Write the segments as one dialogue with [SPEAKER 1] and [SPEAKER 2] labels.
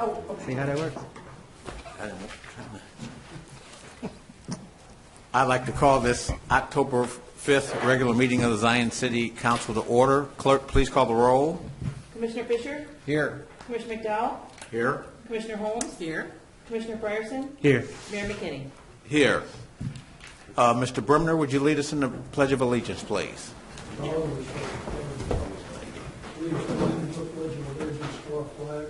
[SPEAKER 1] Oh, okay.
[SPEAKER 2] See how that works?
[SPEAKER 3] I'd like to call this October 5th regular meeting of the Zion City Council to order. Clerk, please call the roll.
[SPEAKER 1] Commissioner Fisher?
[SPEAKER 2] Here.
[SPEAKER 1] Commissioner McDowell?
[SPEAKER 3] Here.
[SPEAKER 1] Commissioner Holmes? Here. Commissioner Frierson?
[SPEAKER 2] Here.
[SPEAKER 1] Mayor McKinney?
[SPEAKER 3] Here. Mr. Bremner, would you lead us in the Pledge of Allegiance, please?
[SPEAKER 4] Please stand for pledge of allegiance to our flag.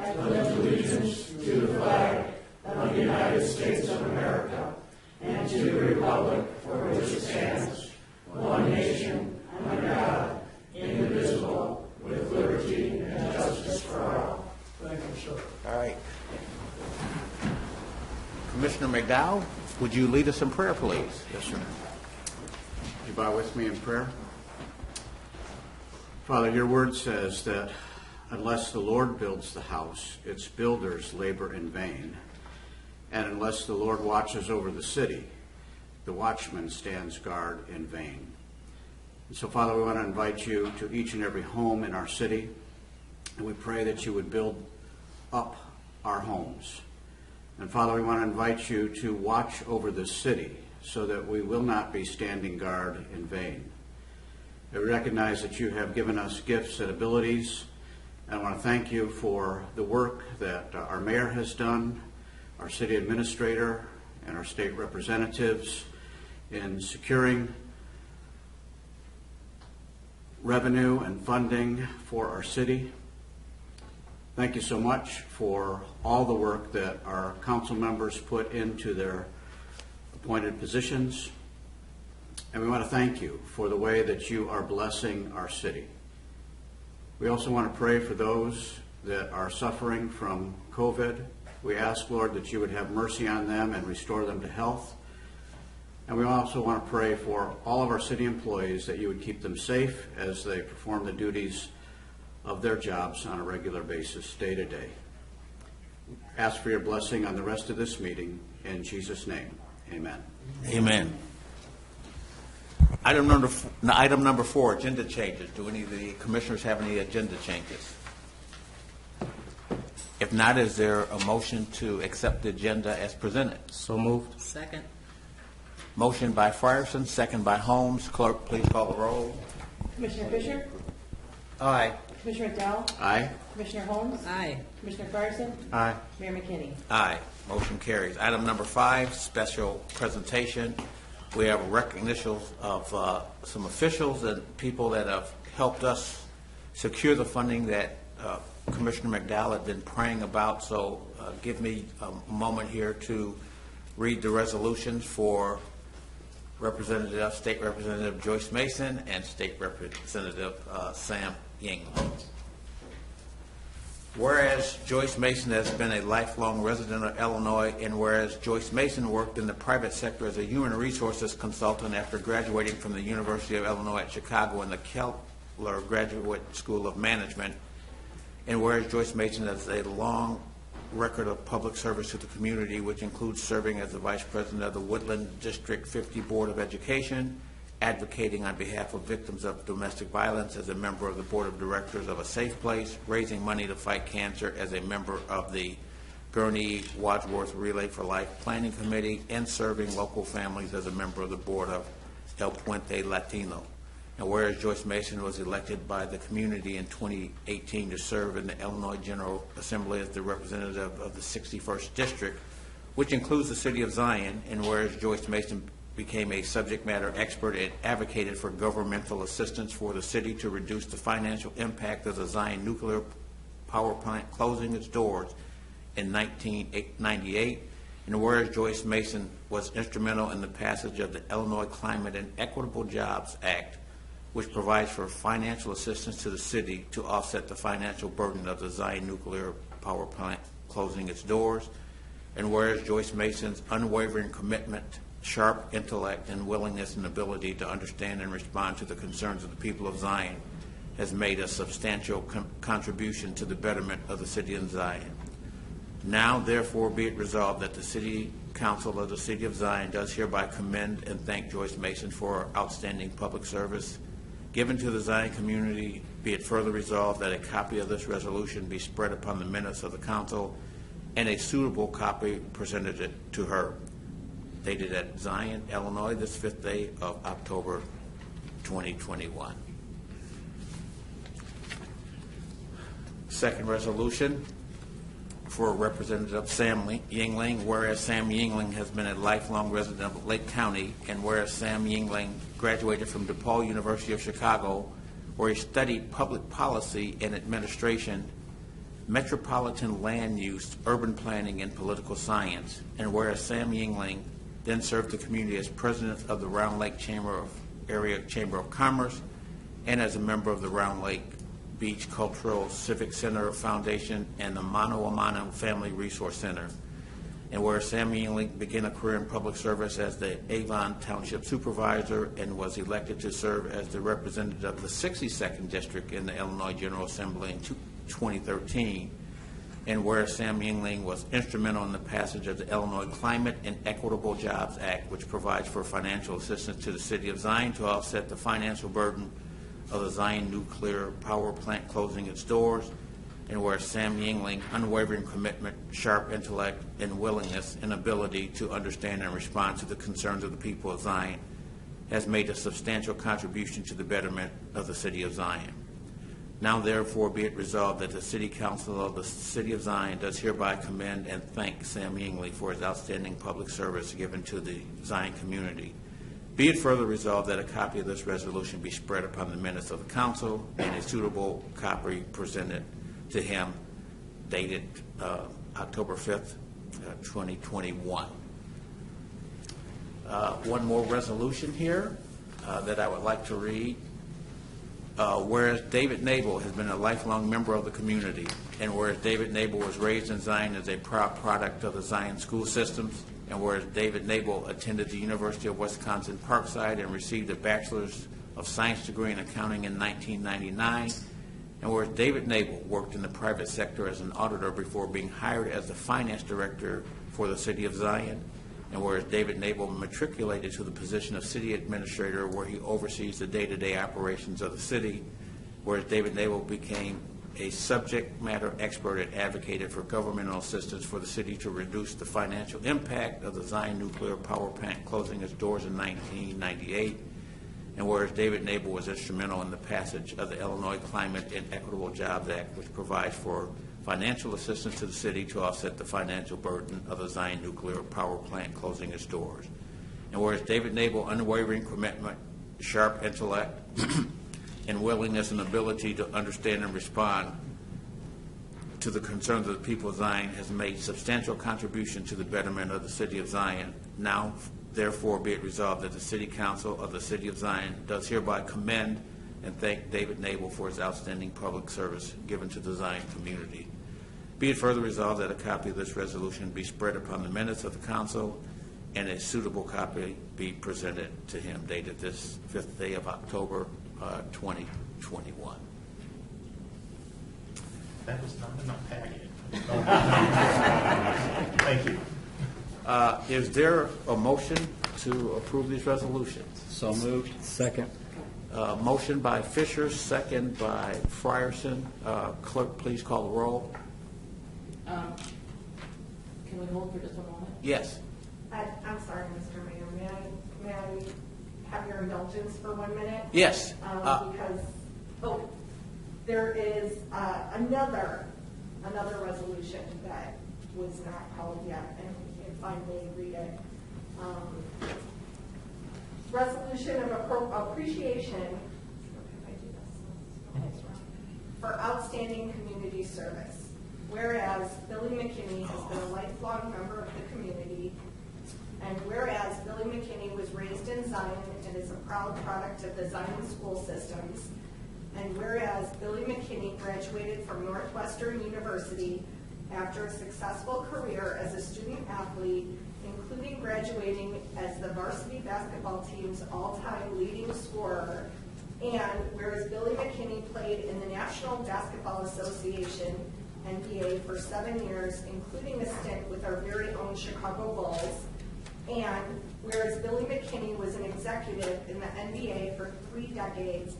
[SPEAKER 4] I pledge allegiance to the flag of the United States of America and to the republic for which it stands, one nation, under God, indivisible, with liberty and justice for all. Thank you, sir.
[SPEAKER 3] All right. Commissioner McDowell, would you lead us in prayer, please?
[SPEAKER 5] Yes, sir. Would you bow with me in prayer? Father, your word says that unless the Lord builds the house, its builders labor in vain. And unless the Lord watches over the city, the watchman stands guard in vain. And so, Father, we want to invite you to each and every home in our city, and we pray that you would build up our homes. And Father, we want to invite you to watch over this city so that we will not be standing guard in vain. We recognize that you have given us gifts and abilities, and I want to thank you for the work that our mayor has done, our city administrator, and our state representatives in securing revenue and funding for our city. Thank you so much for all the work that our council members put into their appointed positions. And we want to thank you for the way that you are blessing our city. We also want to pray for those that are suffering from COVID. We ask, Lord, that you would have mercy on them and restore them to health. And we also want to pray for all of our city employees, that you would keep them safe as they perform the duties of their jobs on a regular basis, day to day. Ask for your blessing on the rest of this meeting. In Jesus' name, amen.
[SPEAKER 3] Amen. Item number 4, agenda changes. Do any of the commissioners have any agenda changes? If not, is there a motion to accept the agenda as presented?
[SPEAKER 2] So moved.
[SPEAKER 1] Second.
[SPEAKER 3] Motion by Frierson, second by Holmes. Clerk, please call the roll.
[SPEAKER 1] Commissioner Fisher?
[SPEAKER 2] Aye.
[SPEAKER 1] Commissioner McDowell?
[SPEAKER 5] Aye.
[SPEAKER 1] Commissioner Holmes? Aye. Commissioner Frierson?
[SPEAKER 2] Aye.
[SPEAKER 1] Mayor McKinney?
[SPEAKER 3] Aye. Motion carries. Item number 5, special presentation. We have a recognition of some officials and people that have helped us secure the funding that Commissioner McDowell had been praying about. So give me a moment here to read the resolutions for State Representative Joyce Mason and State Representative Sam Yingling. Whereas Joyce Mason has been a lifelong resident of Illinois, and whereas Joyce Mason worked in the private sector as a human resources consultant after graduating from the University of Illinois at Chicago in the Keller Graduate School of Management, and whereas Joyce Mason has a long record of public service to the community, which includes serving as the Vice President of the Woodland District 50 Board of Education, advocating on behalf of victims of domestic violence as a member of the Board of Directors of A Safe Place, raising money to fight cancer as a member of the Gurnee Wadsworth Relay for Life Planning Committee, and serving local families as a member of the Board of El Puente Latino. And whereas Joyce Mason was elected by the community in 2018 to serve in the Illinois General Assembly as the representative of the 61st District, which includes the city of Zion, and whereas Joyce Mason became a subject matter expert and advocated for governmental assistance for the city to reduce the financial impact of the Zion nuclear power plant closing its doors in 1998, and whereas Joyce Mason was instrumental in the passage of the Illinois Climate and Equitable Jobs Act, which provides for financial assistance to the city to offset the financial burden of the Zion nuclear power plant closing its doors, and whereas Joyce Mason's unwavering commitment, sharp intellect, and willingness and ability to understand and respond to the concerns of the people of Zion has made a substantial contribution to the betterment of the city of Zion. Now, therefore, be it resolved that the City Council of the City of Zion does hereby commend and thank Joyce Mason for her outstanding public service given to the Zion community. Be it further resolved that a copy of this resolution be spread upon the minutes of the council and a suitable copy presented it to her. Dated at Zion, Illinois, this 5th day of October 2021. Second resolution for Representative Sam Yingling, whereas Sam Yingling has been a lifelong resident of Lake County, and whereas Sam Yingling graduated from DePaul University of Chicago, where he studied public policy and administration, metropolitan land use, urban planning, and political science, and whereas Sam Yingling then served the community as president of the Round Lake Area Chamber of Commerce and as a member of the Round Lake Beach Cultural Civic Center Foundation and the Mano Family Resource Center. And whereas Sam Yingling began a career in public service as the Avon Township Supervisor and was elected to serve as the representative of the 62nd District in the Illinois General Assembly in 2013. And whereas Sam Yingling was instrumental in the passage of the Illinois Climate and Equitable Jobs Act, which provides for financial assistance to the city of Zion to offset the financial burden of the Zion nuclear power plant closing its doors. And whereas Sam Yingling, unwavering commitment, sharp intellect, and willingness and ability to understand and respond to the concerns of the people of Zion has made a substantial contribution to the betterment of the city of Zion. Now therefore be it resolved that the City Council of the City of Zion does hereby commend and thank Sam Yingling for his outstanding public service given to the Zion community. Be it further resolved that a copy of this resolution be spread upon the minutes of the council and a suitable copy presented to him, dated October 5th, 2021. One more resolution here that I would like to read. Whereas David Nabel has been a lifelong member of the community, and whereas David Nabel was raised in Zion as a proud product of the Zion school systems, and whereas David Nabel attended the University of Wisconsin Parkside and received a Bachelor's of Science degree in accounting in 1999, and whereas David Nabel worked in the private sector as an auditor before being hired as the finance director for the city of Zion, and whereas David Nabel matriculated to the position of city administrator where he oversees the day-to-day operations of the city, whereas David Nabel became a subject matter expert and advocated for governmental assistance for the city to reduce the financial impact of the Zion nuclear power plant closing its doors in 1998, and whereas David Nabel was instrumental in the passage of the Illinois Climate and Equitable Jobs Act, which provides for financial assistance to the city to offset the financial burden of the Zion nuclear power plant closing its doors. And whereas David Nabel, unwavering commitment, sharp intellect, and willingness and ability to understand and respond to the concerns of the people of Zion has made substantial contribution to the betterment of the city of Zion. Now, therefore, be it resolved that the City Council of the City of Zion does hereby commend and thank David Nabel for his outstanding public service given to the Zion community. Be it further resolved that a copy of this resolution be spread upon the minutes of the council and a suitable copy be presented to him, dated this 5th day of October 2021.
[SPEAKER 6] That was not enough packet. Thank you.
[SPEAKER 3] Is there a motion to approve these resolutions?
[SPEAKER 2] So moved. Second.
[SPEAKER 3] Motion by Fisher, second by Frierson. Clerk, please call the roll.
[SPEAKER 1] Can we hold for just a moment?
[SPEAKER 3] Yes.
[SPEAKER 7] I'm sorry, Mr. Mayor. May I have your indulgence for 1 minute?
[SPEAKER 3] Yes.
[SPEAKER 7] Because there is another resolution that was not called yet, and we can finally read it. Resolution of appreciation for outstanding community service. Whereas Billy McKinney has been a lifelong member of the community, and whereas Billy McKinney was raised in Zion and is a proud product of the Zion school systems, and whereas Billy McKinney graduated from Northwestern University after a successful career as a student athlete, including graduating as the varsity basketball team's all-time leading scorer, and whereas Billy McKinney played in the National Basketball Association, NBA, for 7 years, including a stint with our very own Chicago Bulls, and whereas Billy McKinney was an executive in the NBA for 3 decades,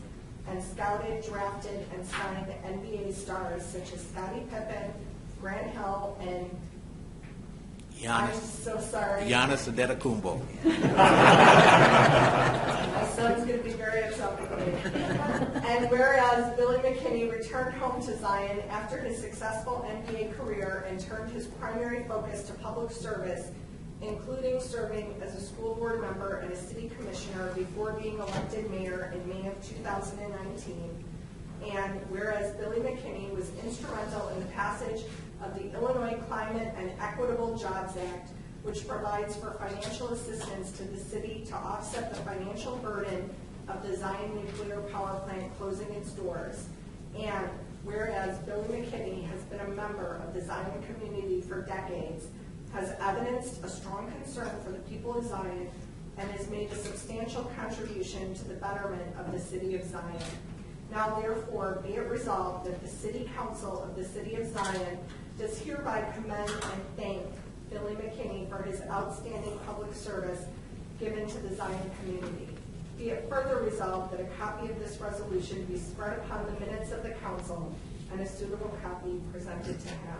[SPEAKER 7] and scouted, drafted, and signed NBA stars such as Scottie Pippen, Grant Hill, and I'm
[SPEAKER 3] Giannis,
[SPEAKER 7] so sorry.
[SPEAKER 3] Giannis Antetokounmpo.
[SPEAKER 7] My son's going to be very upset with me. And whereas Billy McKinney returned home to Zion after his successful NBA career and turned his primary focus to public service, including serving as a school board member and a city commissioner before being elected mayor in May of 2019. And whereas Billy McKinney was instrumental in the passage of the Illinois Climate and Equitable Jobs Act, which provides for financial assistance to the city to offset the financial burden of the Zion nuclear power plant closing its doors. And whereas Billy McKinney has been a member of the Zion community for decades, has evidenced a strong concern for the people of Zion, and has made a substantial contribution to the betterment of the city of Zion. Now therefore be it resolved that the City Council of the City of Zion does hereby commend and thank Billy McKinney for his outstanding public service given to the Zion community. Be it further resolved that a copy of this resolution be spread upon the minutes of the council and a suitable copy presented to him.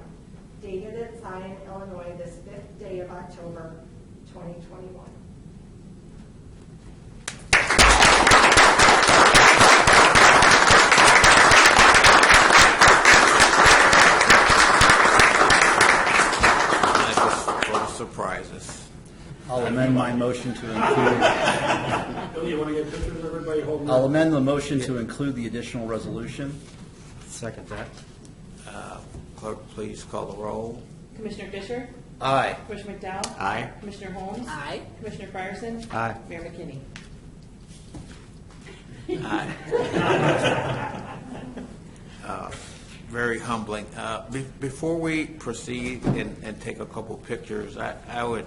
[SPEAKER 7] Dated at Zion, Illinois, this 5th day of October, 2021.
[SPEAKER 3] Surprises.
[SPEAKER 2] I'll amend my motion to include.
[SPEAKER 4] Billy, you want to get pictures of everybody holding
[SPEAKER 2] I'll
[SPEAKER 4] up?
[SPEAKER 2] amend the motion to include the additional resolution.
[SPEAKER 6] Second that.
[SPEAKER 3] Clerk, please call the roll.
[SPEAKER 1] Commissioner Fisher?
[SPEAKER 2] Aye.
[SPEAKER 1] Commissioner McDowell?
[SPEAKER 3] Aye.
[SPEAKER 1] Commissioner Holmes?
[SPEAKER 8] Aye.
[SPEAKER 1] Commissioner Fryerson?
[SPEAKER 2] Aye.
[SPEAKER 1] Mayor McKinney?
[SPEAKER 3] Aye. Very humbling. Before we proceed and take a couple pictures, I would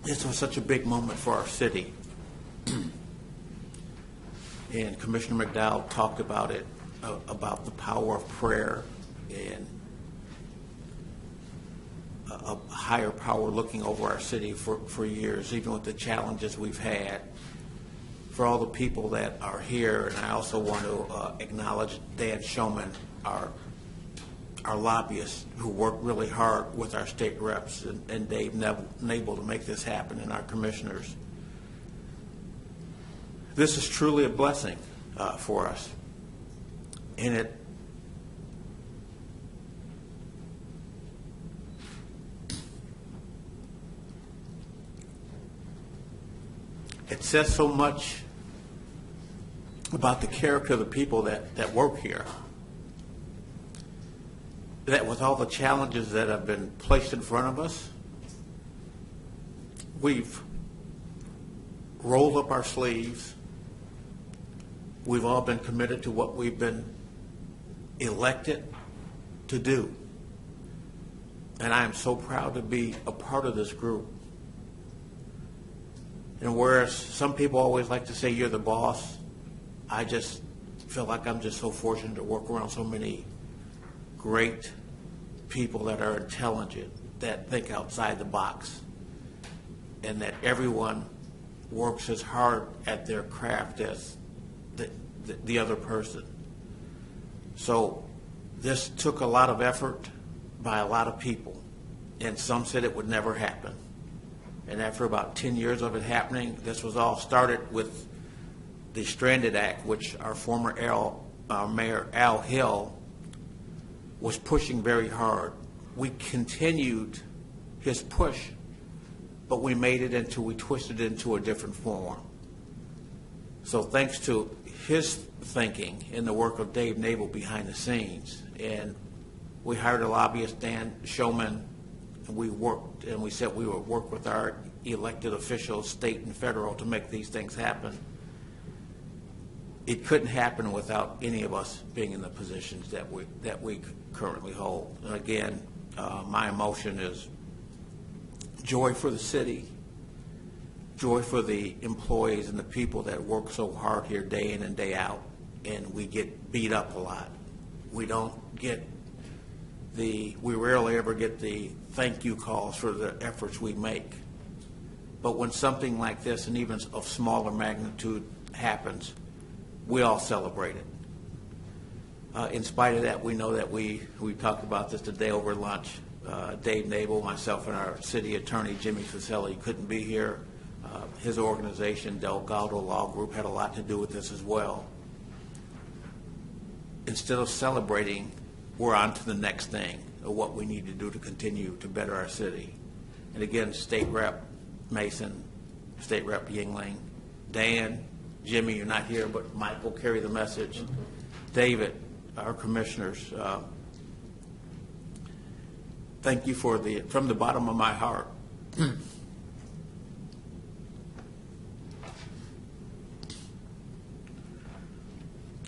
[SPEAKER 3] this was such a big moment for our city. And Commissioner McDowell talked about it, about the power of prayer and a higher power looking over our city for years, even with the challenges we've had. For all the people that are here, and I also want to acknowledge Dan Showman, our lobbyist, who worked really hard with our state reps, and Dave Nabel to make this happen, and our commissioners. This is truly a blessing for us. And it says so much about the character of the people that work here, that with all the challenges that have been placed in front of us, we've rolled up our sleeves. We've all been committed to what we've been elected to do. And I am so proud to be a part of this group. And whereas some people always like to say you're the boss, I just feel like I'm just so fortunate to work around so many great people that are intelligent, that think outside the box, and that everyone works as hard at their craft as the other person. So this took a lot of effort by a lot of people, and some said it would never happen. And after about 10 years of it happening, this was all started with the Stranded Act, which our former Mayor Al Hill was pushing very hard. We continued his push, but we twisted it into a different form. So thanks to his thinking and the work of Dave Nabel behind the scenes, and we hired a lobbyist, Dan Showman, and we worked, and we said we would work with our elected officials, state and federal, to make these things happen. It couldn't happen without any of us being in the positions that we currently hold. And again, my emotion is joy for the city, joy for the employees and the people that work so hard here day in and day out, and we get beat up a lot. We rarely ever get the thank you calls for the efforts we make. But when something like this, and even of smaller magnitude, happens, we all celebrate it. In spite of that, we know that we talked about this today over lunch. Dave Nabel, myself, and our city attorney, Jimmy Facelli, couldn't be here. His organization, Delgado Law Group, had a lot to do with this as well. Instead of celebrating, we're on to the next thing of what we need to do to continue to better our city. And again, State Rep Mason, State Rep Yingling, Dan, Jimmy, you're not here, but Mike will carry the message. David, our commissioners, thank you from the bottom of my heart.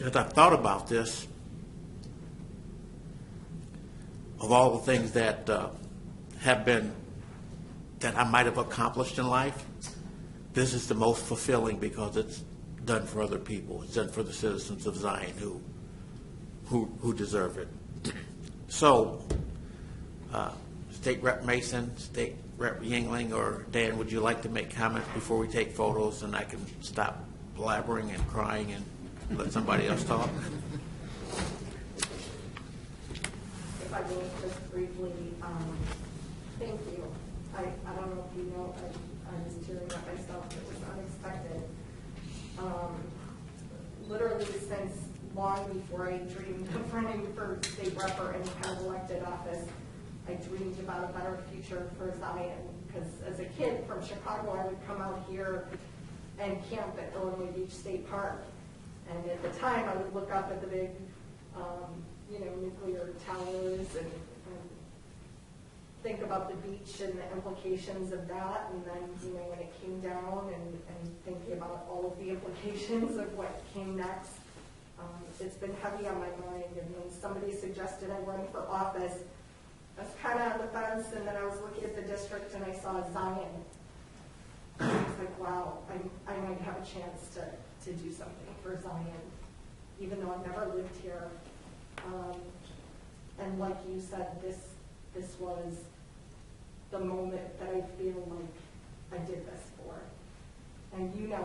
[SPEAKER 3] As I thought about this, of all the things that that I might have accomplished in life, this is the most fulfilling because it's done for other people. It's done for the citizens of Zion who deserve it. So, State Rep Mason, State Rep Yingling, or Dan, would you like to make comments before we take photos and I can stop blabbering and crying and let somebody else talk?
[SPEAKER 7] If I may just briefly, thank you. I don't know if you know, I was tearing up myself. It was unexpected. Literally since long before I dreamed of running for state rep or any kind of elected office, I dreamed about a better future for Zion. Because as a kid from Chicago, I would come out here and camp at Illinois Beach State Park. And at the time, I would look up at the big, nuclear towers and think about the beach and the implications of that. And then, when it came down and thinking about all of the implications of what came next, it's been heavy on my mind. And when somebody suggested I run for office, I was kind of on the fence, and then I was looking at the district and I saw Zion. And I was like, wow, I might have a chance to do something for Zion, even though I've never lived here. And like you said, this was the moment that I feel like I did this for. And I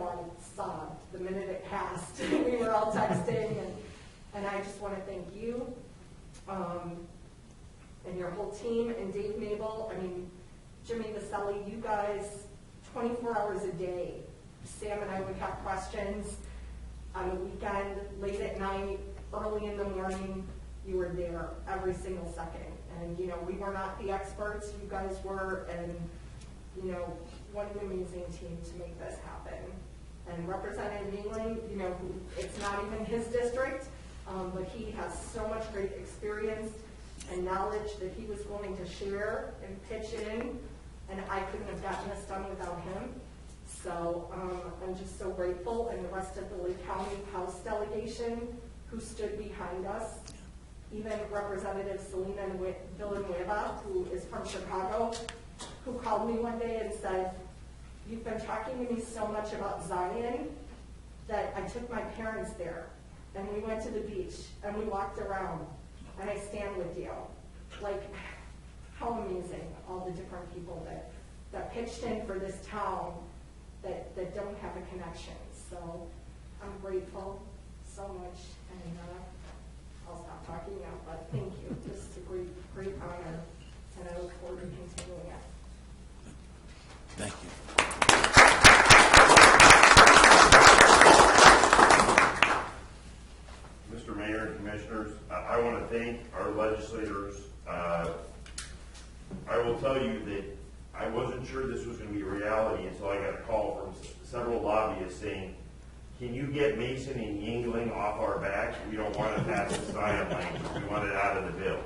[SPEAKER 7] sobbed the minute it passed. We were all texting, and I just want to thank you and your whole team, and Dave Mabel, Jimmy Vaselli, you guys, 24 hours a day. Sam and I would have questions on the weekend, late at night, early in the morning. You were there every single second. And, we were not the experts, you guys were, and, what an amazing team to make this happen. And Representative Yingling, it's not even his district, but he has so much great experience and knowledge that he was willing to share and pitch in, and I couldn't have gotten this done without him. So I'm just so grateful, and the rest of the Lake County House delegation who stood behind us, even Representative Selena Villanueva, who is from Chicago, who called me one day and said, "You've been talking to me so much about Zion that I took my parents there, and we went to the beach, and we walked around, and I stand with you." Like, how amazing, all the different people that pitched in for this town that don't have a connection. So I'm grateful so much, and I'll stop talking now, but thank you. This is a great honor, and I look forward to continuing it.
[SPEAKER 3] Thank you.
[SPEAKER 8] Mr. Mayor and Commissioners, I want to thank our legislators. I will tell you that I wasn't sure this was going to be a reality until I got a call from several lobbyists saying, "Can you get Mason and Yingling off our backs? We don't want to pass the Zion language. We want it out of the bill."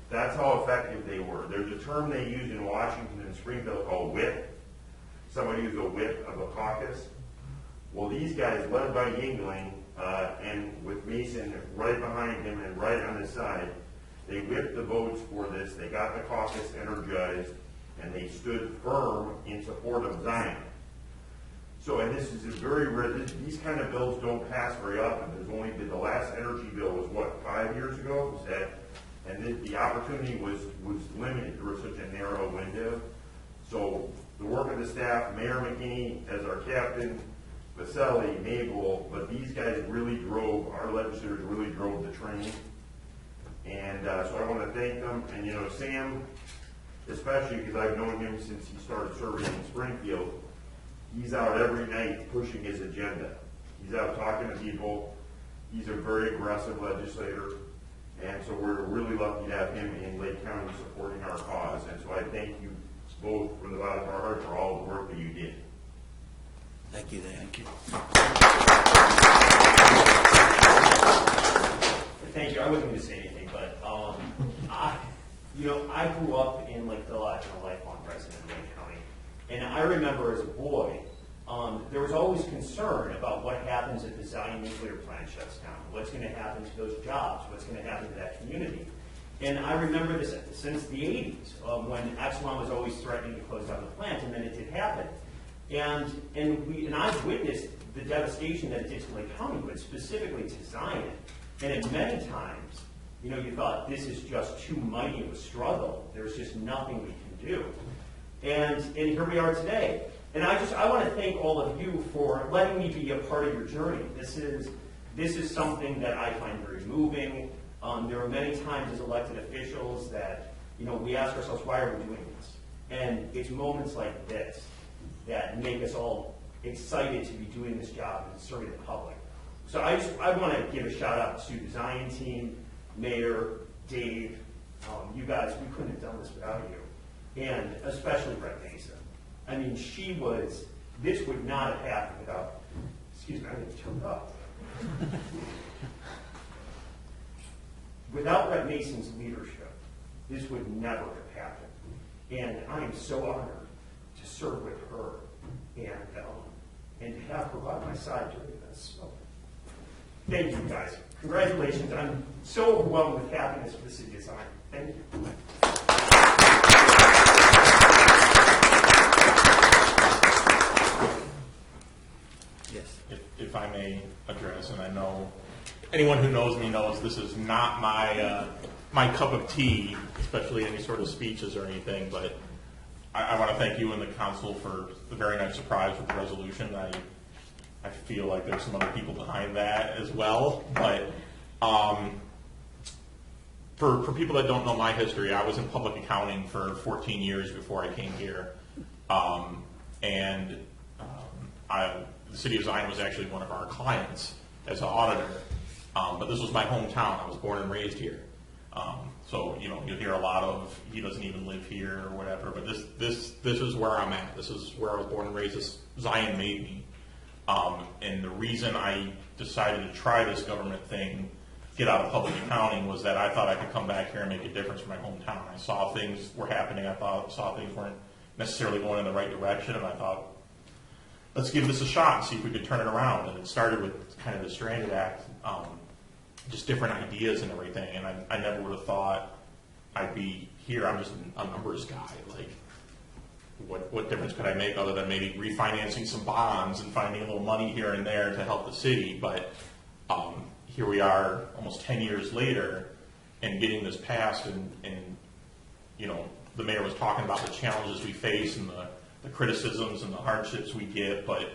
[SPEAKER 8] That's how effective they were. There's a term they use in Washington and Springfield called whip. Somebody who's a whip of a caucus. Well, these guys, led by Yingling, and with Mason right behind him and right on his side, they whipped the votes for this. They got the caucus energized, and they stood firm in support of Zion. So, and this is a very rare, these kind of bills don't pass very often. There's only been, the last energy bill was what, 5 years ago? Was that, and the opportunity was limited. There was such a narrow window. So the work work of the staff, Mayor McKinney as our captain, Vaselli, Mabel, but these guys really drove, our legislators really drove the train. And so I want to thank them. And, you know, Sam, especially because I've known him since he started serving in Springfield, he's out every night pushing his agenda. He's out talking to people. He's a very aggressive legislator. And so we're really lucky to have him in Lake County supporting our cause. And so I thank you both from the bottom of our heart for all the work that you did.
[SPEAKER 3] Thank you, Dan. Thank you.
[SPEAKER 9] Thank you. I wasn't going to say anything, but I grew up in Lake Phillip and a lifelong resident of Lake County, and I remember as a boy, there was always concern about what happens if the Zion nuclear plant shuts down. What's going to happen to those jobs? What's going to happen to that community? And I remember this since the 80s, when Exelon was always threatening to close down the plant, and then it did happen. And I've witnessed the devastation that it did to Lake County, but specifically to Zion. And at many times, you thought this is just too mighty of a struggle. There's just nothing we can do. And here we are today. And I want to thank all of you for letting me be a part of your journey. This is something that I find very moving. There are many times as elected officials that, we ask ourselves, why are we doing this? And it's moments like this that make us all excited to be doing this job and serving the public. So I want to give a shout out to the Zion team, Mayor, Dave, you guys. We couldn't have done this without you, and especially Brett Mason. I mean, this would not have happened without, excuse me, I'm going to choke up. Without Brett Mason's leadership, this would never have happened. And I am so honored to serve with her and to have her by my side during this. So, thank you, guys. Congratulations. I'm so overwhelmed with happiness for the city of Zion. Thank you.
[SPEAKER 3] Yes.
[SPEAKER 6] If I may address, and I know anyone who knows me knows this is not my cup of tea, especially any sort of speeches or anything, but I want to thank you and the council for the very nice surprise with the resolution. I feel like there's some other people behind that as well, but for people that don't know my history, I was in public accounting for 14 years before I came here, the city of Zion was actually one of our clients as an auditor, but this was my hometown. I was born and raised here. So, you'll hear a lot of, he doesn't even live here or whatever, but this is where I'm at. This is where I was born and raised. Zion made me. And the reason I decided to try this government thing, get out of public accounting, was that I thought I could come back here and make a difference for my hometown. I saw things were happening. I saw things weren't necessarily going in the right direction, and I thought, let's give this a shot and see if we could turn it around. And it started with kind of the Stranded Act, just different ideas and everything. And I never would have thought I'd be here. I'm just a numbers guy. Like, what difference could I make other than maybe refinancing some bonds and finding a little money here and there to help the city? But here we are almost 10 years later and getting this passed, and the mayor was talking about the challenges we face and the criticisms and the hardships we get, but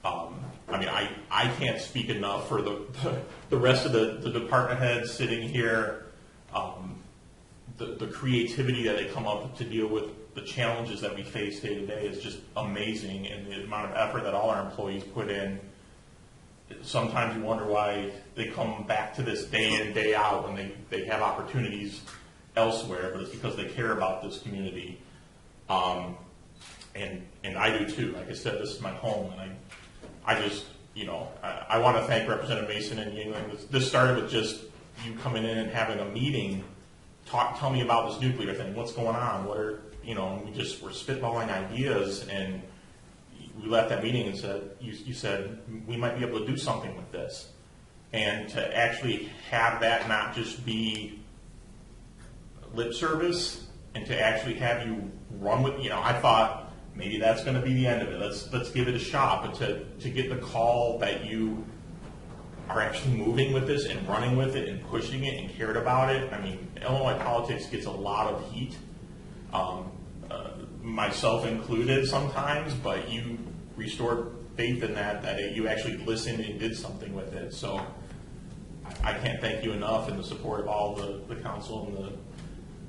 [SPEAKER 6] I can't speak enough for the rest of the department heads sitting here, the creativity that they come up to deal with the challenges that we face day to day is just amazing, and the amount of effort that all our employees put in. Sometimes you wonder why they come back to this day in, day out when they have opportunities elsewhere, but it's because they care about this community. And I do too. Like I said, this is my home, and I just, I want to thank Representative Mason and Yingling. This started with just you coming in and having a meeting, tell me about this nuclear thing, what's going on, what are, we're spitballing ideas, and we left that meeting and said, you said, we might be able to do something with this. And to actually have that not just be lip service, and to actually have you run with, I thought, maybe that's going to be the end of it. Let's give it a shot. But to get the call that you are actually moving with this and running with it and pushing it and cared about it. I mean, Illinois politics gets a lot of heat. myself included sometimes, but you restored faith in that you actually listened and did something with it. So I can't thank you enough, and the support of all the council and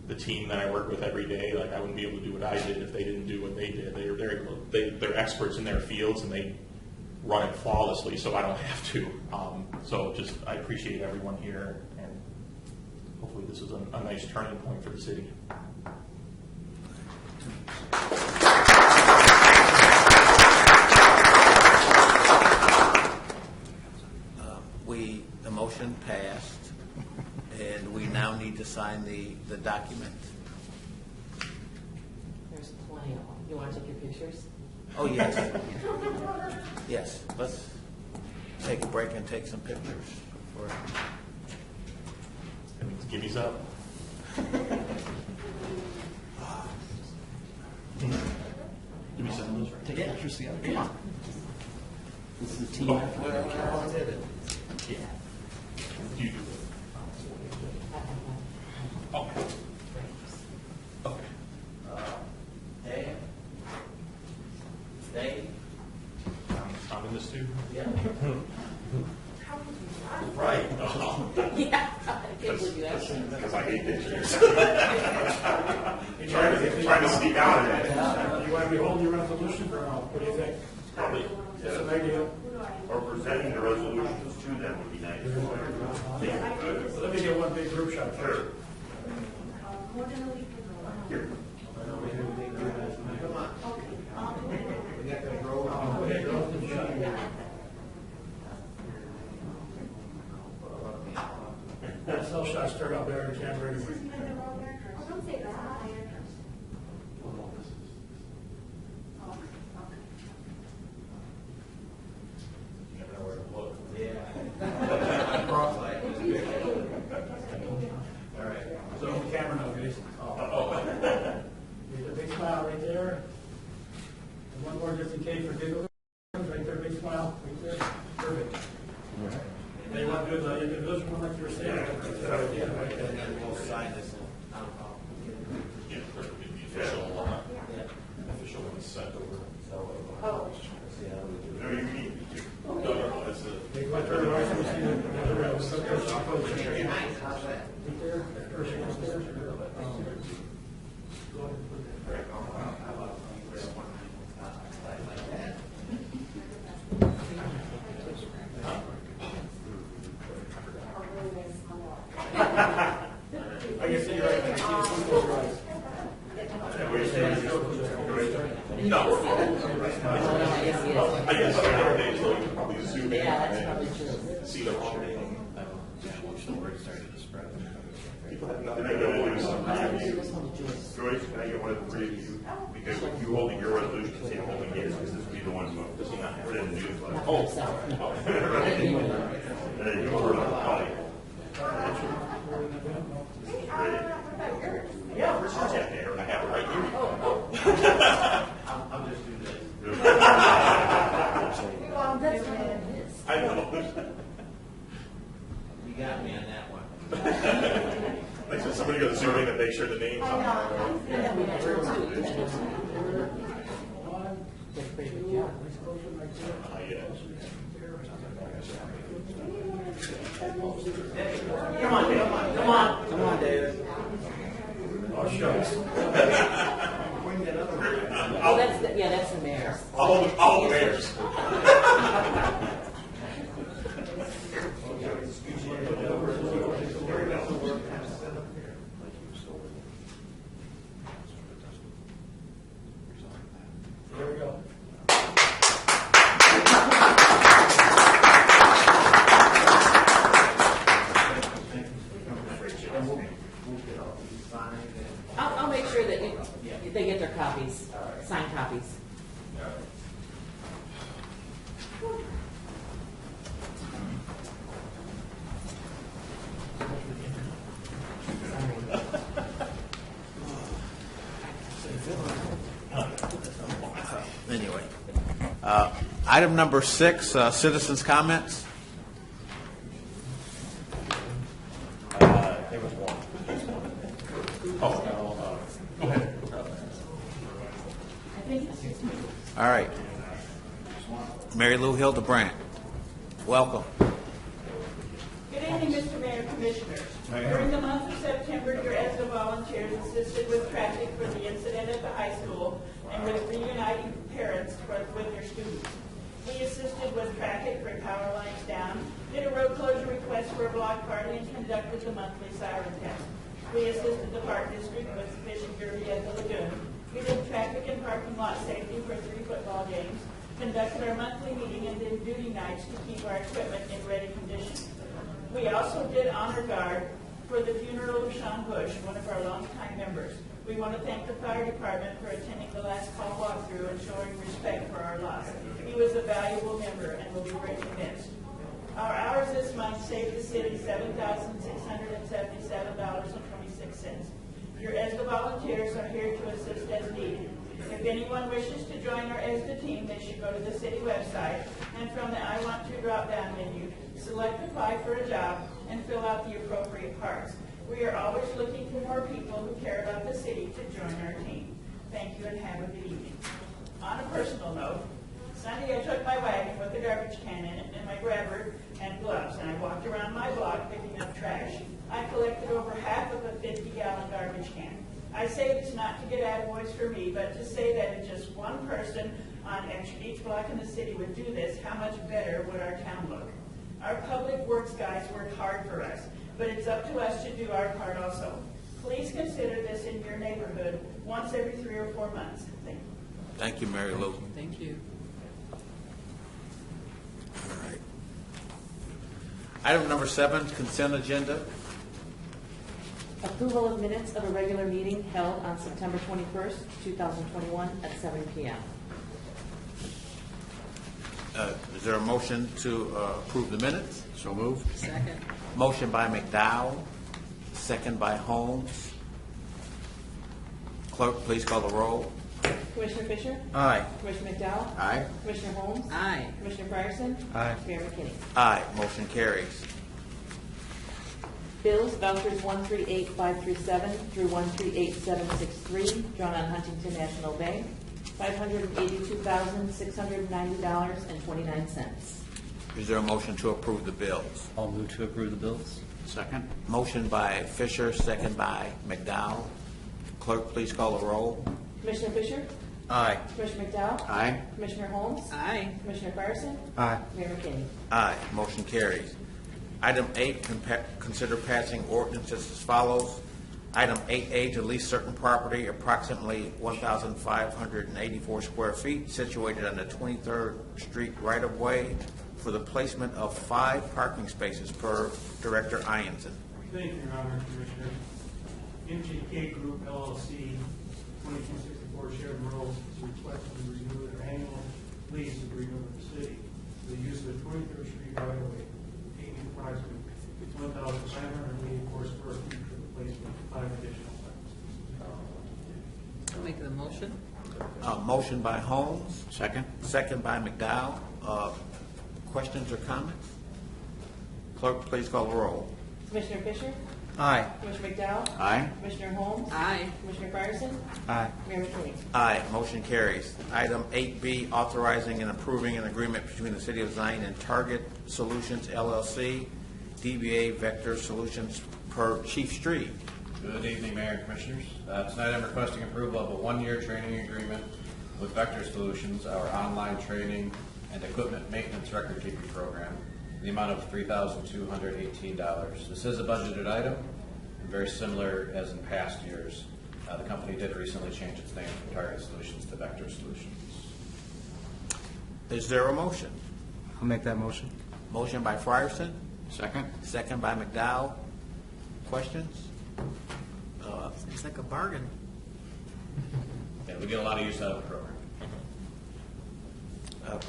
[SPEAKER 6] the team that I work with every day. Like, I wouldn't be able to do what I did if they didn't do what they did. They're experts in their fields, and they run it flawlessly, so I don't have to. I appreciate everyone here, and hopefully this is a nice turning point for the city.
[SPEAKER 3] The motion passed, and we now need to sign the document.
[SPEAKER 1] There's plenty of them. You want to take your pictures?
[SPEAKER 3] Oh, yes. Yes, let's take a break and take some pictures.
[SPEAKER 6] That means Gibby's up. Give me some of those right.
[SPEAKER 2] Take pictures together. Come on. This is a team.
[SPEAKER 6] Yeah. You do it. Okay. Okay.
[SPEAKER 3] Dave?
[SPEAKER 6] I'm in this too.
[SPEAKER 3] Yeah.
[SPEAKER 6] Right.
[SPEAKER 1] Yeah. I can't believe you actually.
[SPEAKER 6] Because I hate pictures. trying to sneak out of it.
[SPEAKER 4] You want to be holding your resolution or no? What do you think?
[SPEAKER 8] Probably,
[SPEAKER 4] That's an idea.
[SPEAKER 8] or presenting the resolutions to them would be nice.
[SPEAKER 4] Let me get one big group shot.
[SPEAKER 8] Sure.
[SPEAKER 3] Here.
[SPEAKER 4] That self shot start out better than camera.
[SPEAKER 6] You never know where to look.
[SPEAKER 4] So the camera now, guys. There's a big smile right there. And one more just in case for giggles. Right there, big smile, right there. Perfect. They want to do the individual one like you were saying. Yeah, right there.
[SPEAKER 3] We'll sign this.
[SPEAKER 6] Yeah, the official one sent over.
[SPEAKER 7] Oh.
[SPEAKER 8] No, you need to.
[SPEAKER 6] No, that's the.
[SPEAKER 4] They want to turn around and see the right there, that person is there. I can see you right there. Close your eyes.
[SPEAKER 6] No. I guess nowadays, though, you can probably zoom in
[SPEAKER 1] Yeah, that's probably true.
[SPEAKER 6] and see the wrong thing. People have nothing to do with
[SPEAKER 8] Joyce, can I get one of the three of you? Because you holding your resolution, Sam holding his, because this will be the one who does he not put it in the newsletter.
[SPEAKER 6] Oh.
[SPEAKER 8] And then you were on the call.
[SPEAKER 6] Yeah, where's yours at there? I have it right here.
[SPEAKER 8] I'm just doing this.
[SPEAKER 7] Well, that's what it is.
[SPEAKER 6] I know.
[SPEAKER 3] You got me on that one.
[SPEAKER 6] Like, so somebody goes zoom in and make sure the name's on there. Yeah.
[SPEAKER 3] Come on, David.
[SPEAKER 4] Oh, shucks.
[SPEAKER 1] Oh, that's the mayor's.
[SPEAKER 6] All the mayors.
[SPEAKER 4] There we go.
[SPEAKER 1] I'll make sure that they get their copies, signed copies.
[SPEAKER 3] Anyway, item number 6, citizens' comments.
[SPEAKER 6] There was one. Oh, go ahead.
[SPEAKER 3] All right. Mary Lou Hildebrandt, welcome.
[SPEAKER 10] Good evening, Mr. Mayor, Commissioners. During the month of September, your ESDA volunteers assisted with traffic for the incident at the high school and with reuniting parents with their students. We assisted with traffic for power lines down, did a road closure request for a block party, and conducted the monthly siren test. We assisted the Park District with fishing derby at the lagoon. We did traffic and parking lot safety for 3 football games, conducted our monthly meeting, and did duty nights to keep our equipment in ready condition. We also did honor guard for the funeral of Sean Bush, one of our longtime members. We want to thank the fire department for attending the last call walkthrough and showing respect for our loss. He was a valuable member and will be greatly missed. Our hours this month saved the city $7,677.26. Your ESDA volunteers are here to assist as needed. If anyone wishes to join our ESDA team, they should go to the city website and from the I Want To drop-down menu, select Apply for a Job and fill out the appropriate parts. We are always looking for more people who care about the city to join our team. Thank you and have a good evening. On a personal note, Sunday I took my wagon with a garbage can in it and my grabber and gloves, and I walked around my block picking up trash. I collected over half of a 50-gallon garbage can. I say this not to get attaboys for me, but to say that if just one person on each block in the city would do this, how much better would our town look? Our public works guys work hard for us, but it's up to us to do our part also. Please consider this in your neighborhood once every 3 or 4 months. Thank you.
[SPEAKER 3] Thank you, Mary Lou.
[SPEAKER 1] Thank you.
[SPEAKER 3] All right. Item number 7, consent agenda.
[SPEAKER 1] Approval of minutes of a regular meeting held on September 21st, 2021 at 7 p.m.
[SPEAKER 3] Is there a motion to approve the minutes?
[SPEAKER 5] So moved.
[SPEAKER 1] Second.
[SPEAKER 3] Motion by McDowell, second by Holmes. Clerk, please call the roll.
[SPEAKER 1] Commissioner Fisher?
[SPEAKER 2] Aye.
[SPEAKER 1] Commissioner McDowell?
[SPEAKER 5] Aye.
[SPEAKER 1] Commissioner Holmes?
[SPEAKER 2] Aye.
[SPEAKER 1] Commissioner Fryerson?
[SPEAKER 2] Aye.
[SPEAKER 1] Mayor McKinney?
[SPEAKER 3] Aye, motion carries.
[SPEAKER 1] Bills, vouchers 138537 through 138763, drawn on Huntington National Bank, $582,690.29.
[SPEAKER 3] Is there a motion to approve the bills?
[SPEAKER 2] I'll move to approve the bills.
[SPEAKER 5] Second.
[SPEAKER 3] Motion by Fisher, second by McDowell. Clerk, please call the roll.
[SPEAKER 1] Commissioner Fisher?
[SPEAKER 2] Aye.
[SPEAKER 1] Commissioner McDowell?
[SPEAKER 5] Aye.
[SPEAKER 1] Commissioner Holmes?
[SPEAKER 2] Aye.
[SPEAKER 1] Commissioner Fryerson?
[SPEAKER 2] Aye.
[SPEAKER 1] Mayor McKinney?
[SPEAKER 3] Aye, motion carries. Item 8, consider passing ordinances as follows. Item 8A, to lease certain property approximately 1,584 square feet situated on the 23rd Street right-of-way for the placement of 5 parking spaces per Director Ianson.
[SPEAKER 4] Thank you, Your Honor, Commissioner. MGK Group LLC, 2264 Sheridan Road, is requesting to renew their annual lease agreement with the city for the use of the 23rd Street right-of-way, taking approximately 1,584 square feet for the placement of 5 additional sites.
[SPEAKER 2] I'll make the motion.
[SPEAKER 3] Motion by Holmes,
[SPEAKER 5] Second.
[SPEAKER 3] second by McDowell. Questions or comments? Clerk, please call the roll.
[SPEAKER 1] Commissioner Fisher?
[SPEAKER 2] Aye.
[SPEAKER 1] Commissioner McDowell?
[SPEAKER 5] Aye.
[SPEAKER 1] Commissioner Holmes?
[SPEAKER 2] Aye.
[SPEAKER 1] Commissioner Fryerson?
[SPEAKER 2] Aye.
[SPEAKER 1] Mayor McKinney?
[SPEAKER 3] Aye, motion carries. Item 8B, authorizing and approving an agreement between the City of Zion and Target Solutions LLC, DBA Vector Solutions per Chief Street.
[SPEAKER 11] Good evening, Mayor and Commissioners. Tonight I'm requesting approval of a 1-year training agreement with Vector Solutions, our online training and equipment maintenance record-keeping program, in the amount of $3,218. This is a budgeted item, and very similar as in past years. The company did recently change its name from Target Solutions to Vector Solutions.
[SPEAKER 3] Is there a motion?
[SPEAKER 2] I'll make that motion.
[SPEAKER 3] Motion by Frierson,
[SPEAKER 5] Second.
[SPEAKER 3] second by McDowell. Questions?
[SPEAKER 2] It's like a bargain.
[SPEAKER 11] Yeah, we get a lot of use out of the program.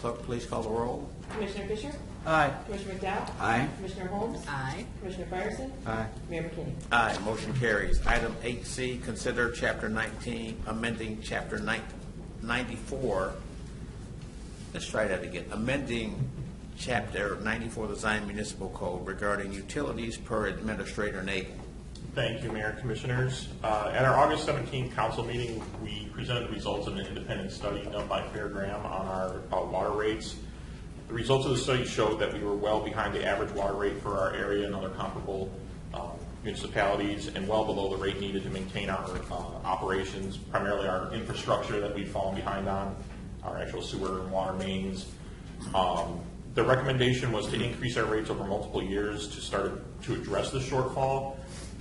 [SPEAKER 3] Clerk, please call the roll.
[SPEAKER 1] Commissioner Fisher?
[SPEAKER 2] Aye.
[SPEAKER 1] Commissioner McDowell?
[SPEAKER 5] Aye.
[SPEAKER 1] Commissioner Holmes?
[SPEAKER 2] Aye.
[SPEAKER 1] Commissioner Fryerson?
[SPEAKER 2] Aye.
[SPEAKER 1] Mayor McKinney?
[SPEAKER 3] Aye, motion carries. Item 8C, consider Chapter 19, amending Chapter 94. Let's try that again. Amending Chapter 94 of the Zion Municipal Code regarding utilities per Administrator Nagel.
[SPEAKER 6] Thank you, Mayor and Commissioners. At our August 17th council meeting, we presented the results of an independent study done by Fairgram on our water rates. The results of the study showed that we were well behind the average water rate for our area and other comparable municipalities, and well below the rate needed to maintain our operations, primarily our infrastructure that we've fallen behind on, our actual sewer and water mains. The recommendation was to increase our rates over multiple years to start to address the shortfall.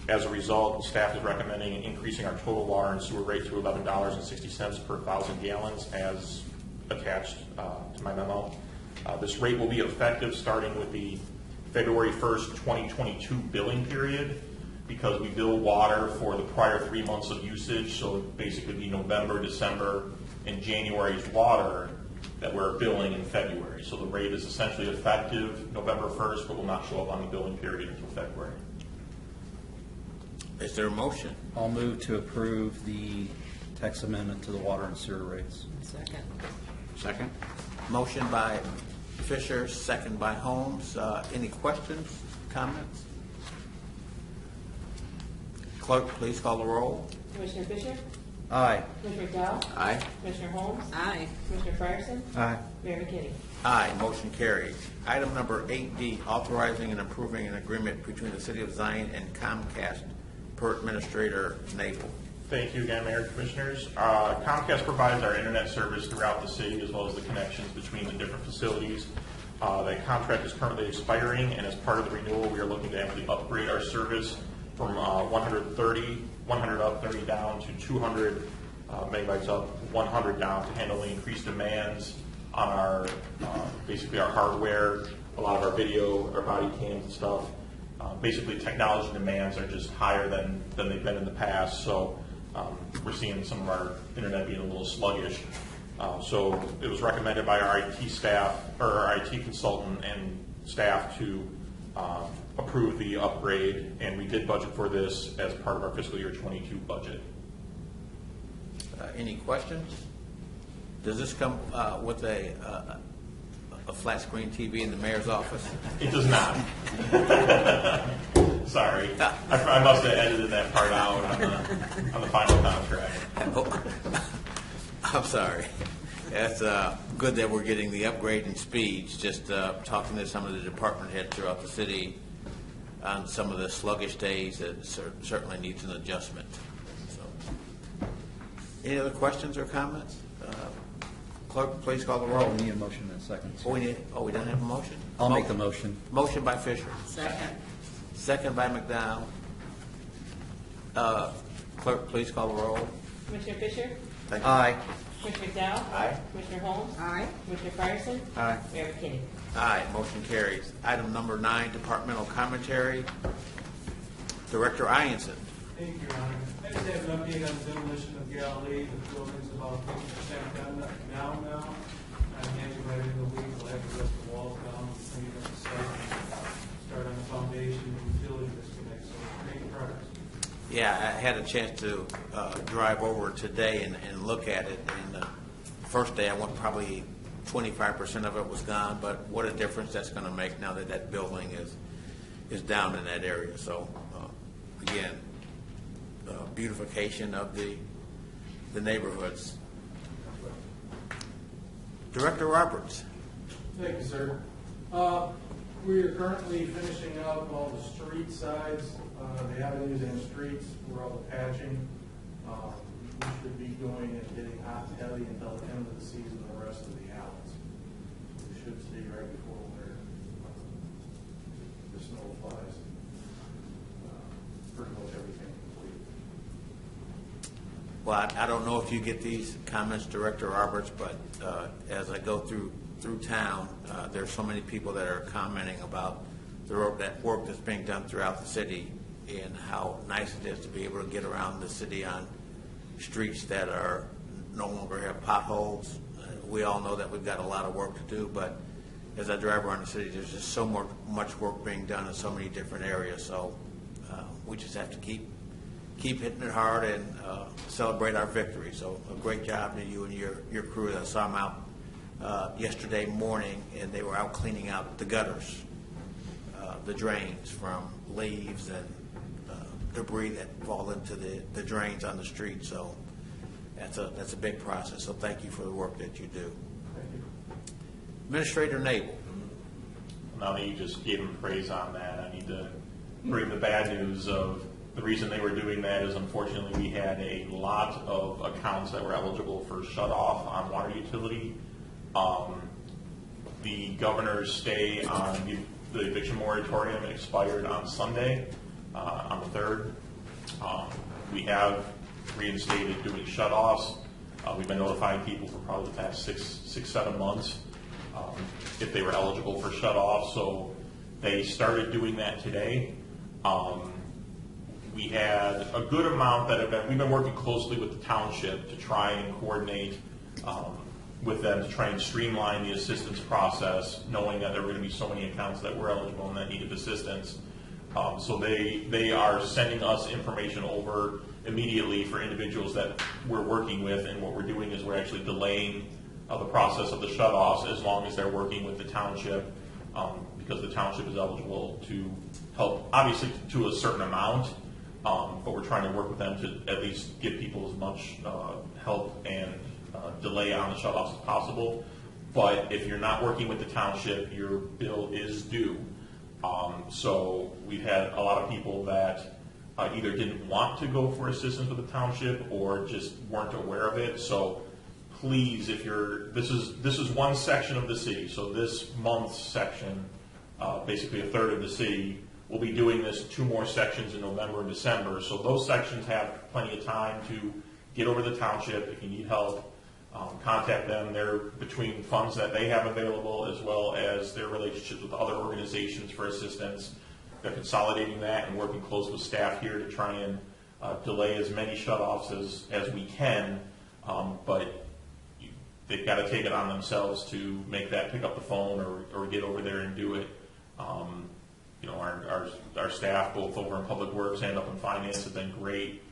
[SPEAKER 6] As a result, staff is recommending increasing our total water and sewer rate to $11.60 per 1,000 gallons as attached to my memo. This rate will be effective starting with the February 1st, 2022 billing period, because we bill water for the prior 3 months of usage, so basically be November, December, and January's water that we're billing in February. So the rate is essentially effective November 1st, but will not show up on the billing period until February.
[SPEAKER 3] Is there a motion?
[SPEAKER 2] I'll move to approve the text amendment to the water and sewer rates.
[SPEAKER 1] Second.
[SPEAKER 5] Second?
[SPEAKER 3] Motion by Fisher, second by Holmes. Any questions, comments? Clerk, please call the roll.
[SPEAKER 1] Commissioner Fisher?
[SPEAKER 2] Aye.
[SPEAKER 1] Commissioner McDowell?
[SPEAKER 5] Aye.
[SPEAKER 1] Commissioner Holmes?
[SPEAKER 12] Aye.
[SPEAKER 1] Commissioner Fryerson?
[SPEAKER 2] Aye.
[SPEAKER 1] Mayor McKinney?
[SPEAKER 3] Aye, motion carries. Item number 8D, authorizing and approving an agreement between the City of Zion and Comcast per Administrator Nabel.
[SPEAKER 6] Thank you again, Mayor and Commissioners. Comcast provides our internet service throughout the city, as well as the connections between the different facilities. That contract is currently expiring, and as part of the renewal, we are looking to actually upgrade our service from 100 up, 30 down, to 200 megabytes up, 100 down, to handle the increased demands on our, basically our hardware, a lot of our video, our body cams and stuff. Basically, technology demands are just higher than they've been in the past, so we're seeing some of our internet being a little sluggish. So it was recommended by our IT staff, or our IT consultant and staff, to approve the upgrade, and we did budget for this as part of our fiscal year 22 budget.
[SPEAKER 3] Any questions? Does this come with a flat screen TV in the mayor's office?
[SPEAKER 6] It does not. Sorry, I must have edited that part out on the final contract.
[SPEAKER 3] I'm sorry. That's good that we're getting the upgrade in speeds. Just talking to some of the department heads throughout the city on some of the sluggish days, that certainly needs an adjustment. So, any other questions or comments? Clerk, please call the roll.
[SPEAKER 2] We need a motion in a second.
[SPEAKER 3] We don't have a motion?
[SPEAKER 2] I'll make the motion.
[SPEAKER 3] Motion by Fisher.
[SPEAKER 12] Second.
[SPEAKER 3] Second by McDowell. Clerk, please call the roll.
[SPEAKER 1] Commissioner Fisher?
[SPEAKER 3] Thank you.
[SPEAKER 2] Aye.
[SPEAKER 1] Commissioner McDowell?
[SPEAKER 3] Aye.
[SPEAKER 1] Commissioner Holmes?
[SPEAKER 12] Aye.
[SPEAKER 1] Commissioner Fryerson?
[SPEAKER 2] Aye.
[SPEAKER 1] Mayor McKinney?
[SPEAKER 3] Aye, motion carries. Item number 9, departmental commentary. Director Ianson.
[SPEAKER 4] Thank you, Your Honor. I just have an update on the demolition of Galilee. The building's about 50% done now. I'm handing right in the week. We'll have to rip the walls down, clean up the site, start on the foundation and utility disconnect. So great progress.
[SPEAKER 3] Yeah, I had a chance to drive over today and look at it. And the first day I went, probably 25% of it was gone, but what a difference that's going to make now that that building is down in that area. So again, beautification of the neighborhoods. Director Roberts.
[SPEAKER 4] Thank you, sir. We are currently finishing up all the street sides, the avenues and streets for all the patching. We should be going and getting hot and heavy until the end of the season, the rest of the alleys. We should see right before winter, the snow flies. Pretty much everything complete.
[SPEAKER 3] Well, I don't know if you get these comments, Director Roberts, but as I go through town, there's so many people that are commenting about that work that's being done throughout the city and how nice it is to be able to get around the city on streets that are no longer have potholes. We all know that we've got a lot of work to do, but as I drive around the city, there's just so much work being done in so many different areas. So we just have to keep hitting it hard and celebrate our victory. So a great job to you and your crew. I saw them out yesterday morning, and they were out cleaning out the gutters, the drains from leaves and debris that fall into the drains on the street. So that's a big process. So thank you for the work that you do. Administrator Nabel.
[SPEAKER 6] Now that you just gave him praise on that, I need to bring the bad news of the reason they were doing that is unfortunately we had a lot of accounts that were eligible for shut off on water utility. The governor's stay on the eviction moratorium expired on Sunday, on the 3rd. We have reinstated doing shut-offs. We've been notifying people for probably the past 7 months if they were eligible for shut-off. So they started doing that today. We had a good amount we've been working closely with the township to try and coordinate with them to try and streamline the assistance process, knowing that there were going to be so many accounts that were eligible and that needed assistance. So they are sending us information over immediately for individuals that we're working with, and what we're doing is we're actually delaying the process of the shutoffs as long as they're working with the township, because the township is eligible to help, obviously to a certain amount, but we're trying to work with them to at least give people as much help and delay on the shutoffs as possible. But if you're not working with the township, your bill is due. So we've had a lot of people that either didn't want to go for assistance with the township or just weren't aware of it. So please, if this is one section of the city. So this month's section, basically a third of the city, will be doing this 2 more sections in November and December. So those sections have plenty of time to get over the township. If you need help, contact them. They're between funds that they have available as well as their relationships with other organizations for assistance. They're consolidating that and working close with staff here to try and delay as many shutoffs as we can. But they've got to take it on themselves to make that, pick up the phone or get over there and do it. Our staff, both over in Public Works and up in Finance, have been great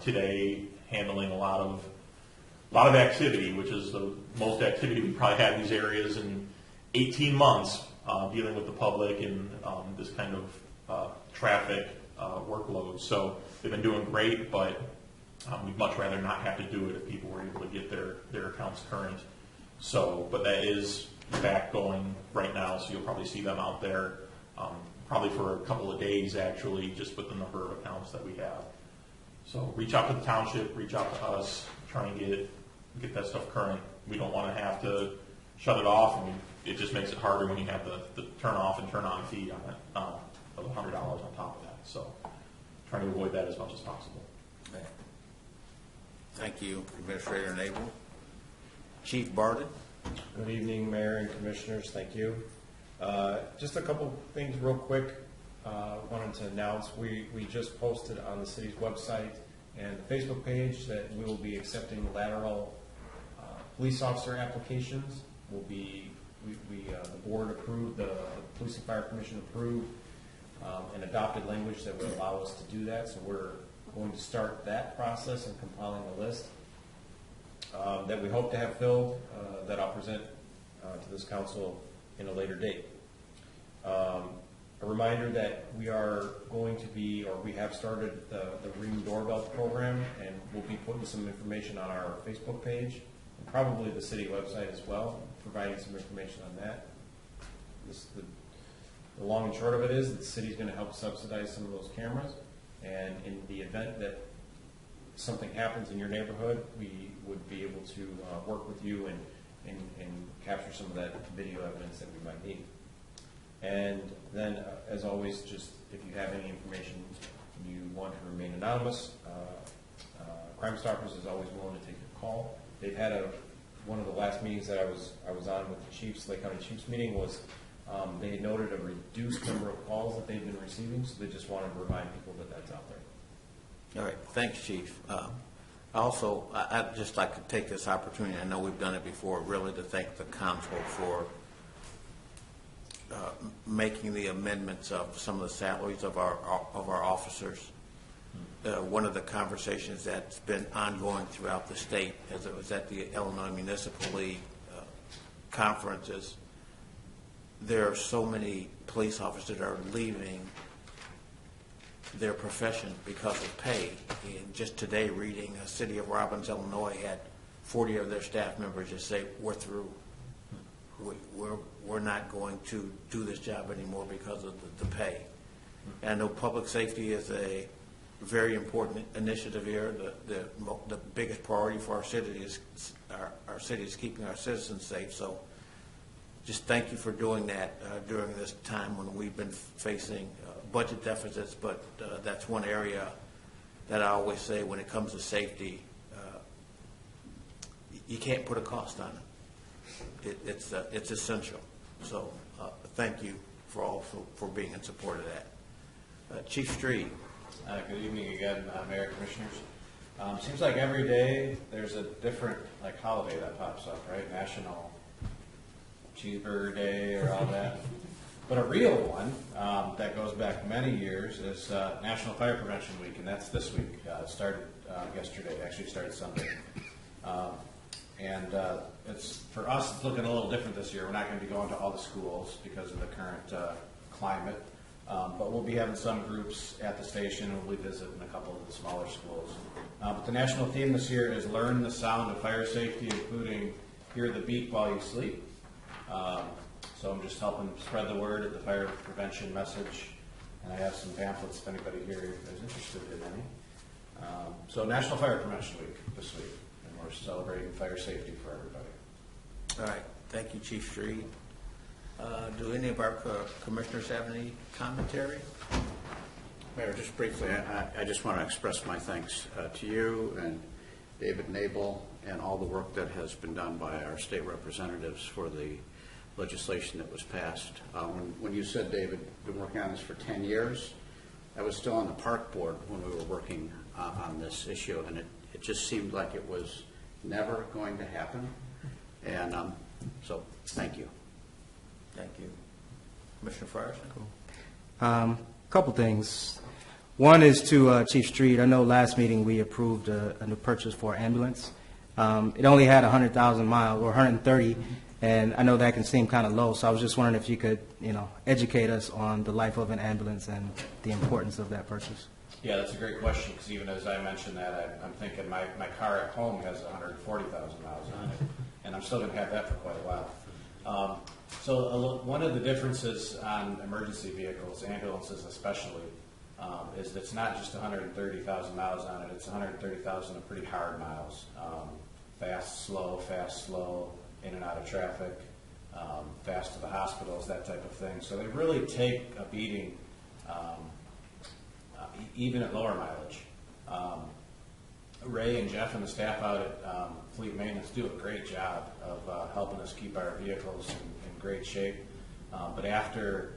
[SPEAKER 6] today, handling a lot of activity, which is the most activity we probably had in these areas in 18 months, dealing with the public and this kind of traffic workload. So they've been doing great, but we'd much rather not have to do it if people were able to get their accounts current. So, but that is back going right now, so you'll probably see them out there probably for a couple of days, actually, just with the number of accounts that we have. So reach out to the township, reach out to us, try and get that stuff current. We don't want to have to shut it off, and it just makes it harder when you have the turn off and turn on fee on it of $100 on top of that. So trying to avoid that as much as possible.
[SPEAKER 3] Okay. Thank you, Administrator Nabel. Chief Barden.
[SPEAKER 12] Good evening, Mayor and Commissioners. Thank you. Just a couple things real quick. Wanted to announce we just posted on the city's website and the Facebook page that we will be accepting lateral police officer applications. The board approved, the Police and Fire Commission approved an adopted language that would allow us to do that. So we're going to start that process and compiling a list that we hope to have filled that I'll present to this council in a later date. A reminder that we are going to be, or we have started the Ring Doorbell program, and we'll be putting some information on our Facebook page and probably the city website as well, providing some information on that. The long and short of it is that the city's going to help subsidize some of those cameras, and in the event that something happens in your neighborhood, we would be able to work with you and capture some of that video evidence that we might need. And then, as always, just if you have any information you want to remain anonymous, Crime Stoppers is always willing to take your call. They've had one of the last meetings that I was on with the Chiefs, Lake County Chiefs meeting, was they had noted a reduced number of calls that they've been receiving, so they just wanted to remind people that that's out there.
[SPEAKER 3] All right, thanks, Chief. I'd just like to take this opportunity, I know we've done it before, really to thank the council for making the amendments of some of the salaries of our officers. One of the conversations that's been ongoing throughout the state, as it was at the Illinois Municipal League conferences, there are so many police officers that are leaving their profession because of pay. And just today, reading, the city of Robbins, Illinois, had 40 of their staff members just say, "We're through. We're not going to do this job anymore because of the pay." And I know public safety is a very important initiative here. The biggest priority for our city is keeping our citizens safe. So just thank you for doing that during this time when we've been facing budget deficits. But that's one area that I always say when it comes to safety, you can't put a cost on it. It's essential. So thank you for being in support of that. Chief Street.
[SPEAKER 11] Good evening again, Mayor and Commissioners. Seems like every day there's a different holiday that pops up, right? National Cheeseburger Day or all that. But a real one that goes back many years is National Fire Prevention Week, and that's this week. It started yesterday. Actually, it started Sunday. And it's for us, it's looking a little different this year. We're not going to be going to all the schools because of the current climate. But we'll be having some groups at the station, and we'll be visiting a couple of the smaller schools. But the national theme this year is Learn the Sound of Fire Safety, including Hear the Beep While You Sleep. So I'm just helping spread the word of the fire prevention message. And I have some pamphlets if anybody here is interested in any. So National Fire Prevention Week this week, and we're celebrating fire safety for everybody.
[SPEAKER 3] All right. Thank you, Chief Street. Do any of our commissioners have any commentary?
[SPEAKER 5] Mayor, just briefly, I just want to express my thanks to you and David Nabel and all the work that has been done by our state representatives for the legislation that was passed. When you said, David, been working on this for 10 years, I was still on the park board when we were working on this issue, and it just seemed like it was never going to happen. And so thank you.
[SPEAKER 3] Thank you. Commissioner Frierson?
[SPEAKER 13] Couple things. One is to Chief Street. I know last meeting we approved a new purchase for ambulance. It only had 100,000 miles, or 130, and I know that can seem kind of low, so I was just wondering if you could, educate us on the life of an ambulance and the importance of that purchase.
[SPEAKER 11] Yeah, that's a great question, because even as I mentioned that, I'm thinking my car at home has 140,000 miles on it, and I'm still going to have that for quite a while. So one of the differences on emergency vehicles, ambulances especially, is that it's not just 130,000 miles on it, it's 130,000 of pretty hard miles. Fast, slow, in and out of traffic, fast to the hospitals, that type of thing. So they really take a beating, even at lower mileage. Ray and Jeff and the staff out at Fleet Maintenance do a great job of helping us keep our vehicles in great shape. But after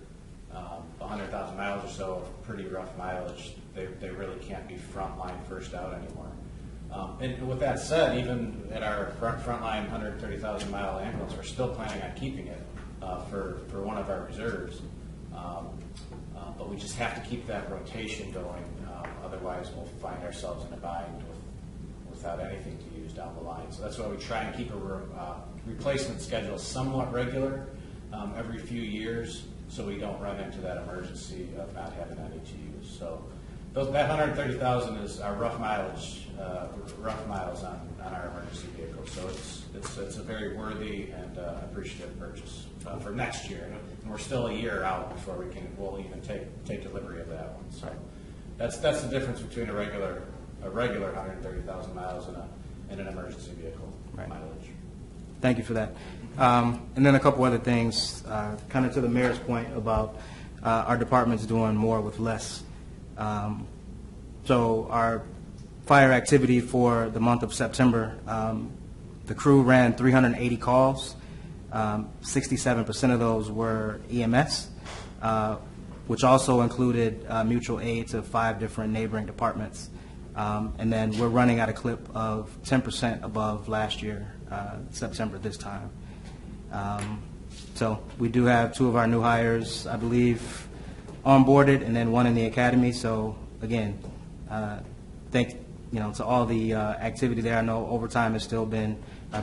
[SPEAKER 11] 100,000 miles or so of pretty rough mileage, they really can't be frontline first out anymore. And with that said, even at our frontline 130,000 mile ambulance, we're still planning on keeping it for one of our reserves. But we just have to keep that rotation going. Otherwise, we'll find ourselves in a bind without anything to use down the line. So that's why we try and keep a replacement schedule somewhat regular every few years, so we don't run into that emergency of not having any to use. So that 130,000 is our rough miles on our emergency vehicles. So it's a very worthy and appreciative purchase for next year, and we're still a year out before we'll even take delivery of that one. So that's the difference between a regular 130,000 miles and an emergency vehicle mileage.
[SPEAKER 13] Thank you for that. And then a couple other things, kind of to the mayor's point about our department's doing more with less. So our fire activity for the month of September, the crew ran 380 calls. 67% of those were EMS, which also included mutual aid to 5 different neighboring departments. And then we're running at a clip of 10% above last year, September this time. So we do have 2 of our new hires, I believe, onboarded, and then 1 in the academy. So again, thank to all the activity there. I know overtime has still been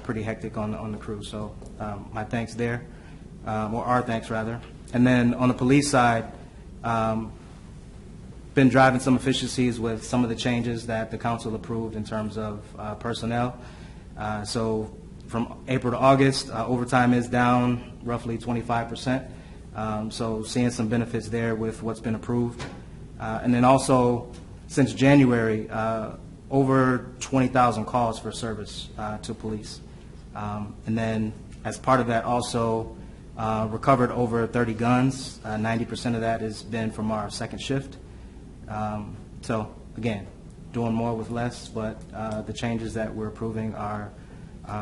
[SPEAKER 13] pretty hectic on the crew. So my thanks there, or our thanks rather. And then on the police side, been driving some efficiencies with some of the changes that the council approved in terms of personnel. So from April to August, overtime is down roughly 25%. So seeing some benefits there with what's been approved. And then also, since January, over 20,000 calls for service to police. And then as part of that also recovered over 30 guns. 90% of that has been from our second shift. So again, doing more with less, but the changes that we're approving are